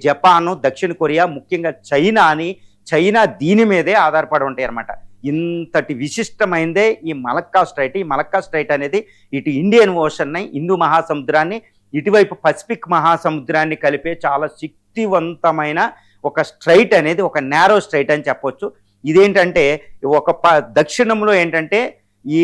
Japan, దక్షిణ Korea, ముఖ్యంగా China దీని మీదే ఆధారపడి ఉంటాయి అన్నమాట. ఇంతటి విశిష్టమైందే ఈ మలక్కా స్ట్రైట్. ఈ మలక్కా స్ట్రైట్ అనేది ఇటు ఇండియన్ ఓషన్ని, హిందూ మహాసముద్రాన్ని, ఇటువైపు పసిఫిక్ మహాసముద్రాన్ని కలిపే చాలా శక్తివంతమైన ఒక స్ట్రైట్ అనేది, ఒక నేరో స్ట్రైట్ అని చెప్పొచ్చు. ఇదేంటంటే ఒక దక్షిణంలో ఏంటంటే ఈ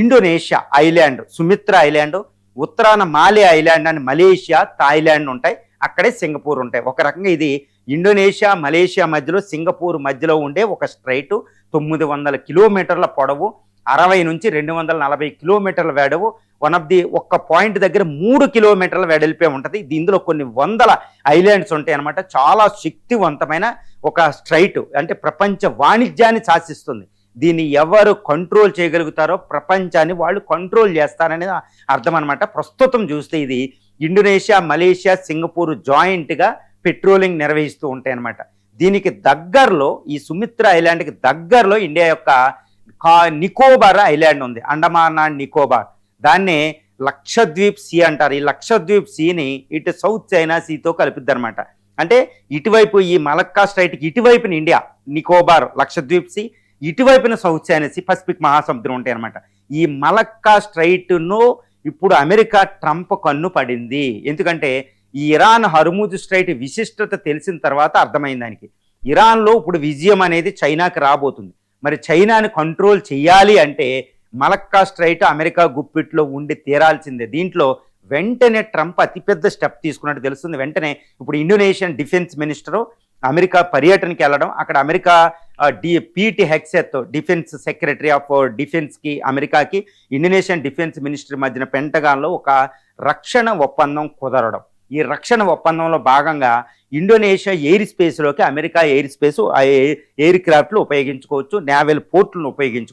ఇండోనేషియా ఐలాండ్, సుమిత్ర ఐలాండ్, ఉత్తరాన మాలే ఐలాండ్ అని మలేషియా, థాయిలాండ్ ఉంటాయి. అక్కడే సింగపూర్ ఉంటాయి. ఒక రకంగా ఇది ఇండోనేషియా, మలేషియా మధ్యలో, సింగపూర్ మధ్యలో ఉండే ఒక స్ట్రైట్. 900 కిలోమీటర్ల పొడవు, 60 నుంచి 240 కిలోమీటర్ల వెడవు. వన్ ఆఫ్ ది ఒక్క పాయింట్ దగ్గర 3 కిలోమీటర్ల వెడల్పే ఉంటుంది. ఇందులో కొన్ని వందల ఐలాండ్స్ ఉంటాయి అన్నమాట. చాలా శక్తివంతమైన ఒక స్ట్రైట్, అంటే ప్రపంచ వాణిజ్యాన్ని శాసిస్తుంది. దీన్ని ఎవరు కంట్రోల్ చేయగలుగుతారో ప్రపంచాన్ని వాళ్ళు కంట్రోల్ చేస్తారనేది అర్థం అనమాట. ప్రస్తుతం చూస్తే ఇది ఇండోనేషియా, మలేషియా, సింగపూర్ జాయింట్గా పెట్రోలింగ్ నిర్వహిస్తూ ఉంటాయి అన్నమాట. దీనికి దగ్గరలో, ఈ సుమిత్ర ఐలాండ్కి దగ్గరలో ఇండియా యొక్క నికోబార్ ఐలాండ్ ఉంది, అండమాన్ అండ్ నికోబార్. దాన్ని లక్షద్వీప్ సీ అంటారు. ఈ లక్షద్వీప్ సీని ఇటు సౌత్ చైనా సీతో కలుపుద్ది అనమాట. అంటే ఇటువైపు ఈ మలక్కా స్ట్రైట్కి ఇటువైపున ఇండియా, నికోబార్, లక్షద్వీప్ సీ, ఇటువైపున సౌత్ చైనా సీ, పసిఫిక్ మహాసముద్రం ఉంటాయి అనమాట. ఈ మలక్కా స్ట్రైట్ను ఇప్పుడు అమెరికా ట్రంప్ కన్ను పడింది. ఎందుకంటే ఈ ఇరాన్ హర్ముజ్ స్ట్రైట్ విశిష్టత తెలిసిన తర్వాత అర్థమైంది దానికి. ఇరాన్లో ఇప్పుడు విజయం అనేది చైనాకి రాబోతుంది. మరి చైనాని కంట్రోల్ చేయాలి అంటే మలక్కా స్ట్రైట్ అమెరికా గుప్పిట్లో ఉండి తీరాల్సిందే. దీంట్లో వెంటనే ట్రంప్ అతిపెద్ద స్టెప్ తీసుకున్నట్టు తెలుస్తుంది. వెంటనే ఇప్పుడు ఇండోనేషియన్ డిఫెన్స్ మినిస్టరు అమెరికా పర్యటనకి వెళ్ళడం, అక్కడ America Pete Hegseth, defence secretary of డిఫెన్స్కి, అమెరికాకి ఇండోనేషియన్ డిఫెన్స్ మినిస్టర్ మధ్యన పెంటగాన్లో ఒక రక్షణ ఒప్పందం కుదరడం. ఈ రక్షణ ఒప్పందంలో భాగంగా ఇండోనేషియా ఎయిర్ స్పేస్లోకి అమెరికా ఎయిర్ స్పేస్ ఎయిర్ క్రాఫ్ట్లు ఉపయోగించుకోవచ్చు, నేవల్ పోర్ట్లను ఉపయోగించుకోవచ్చు.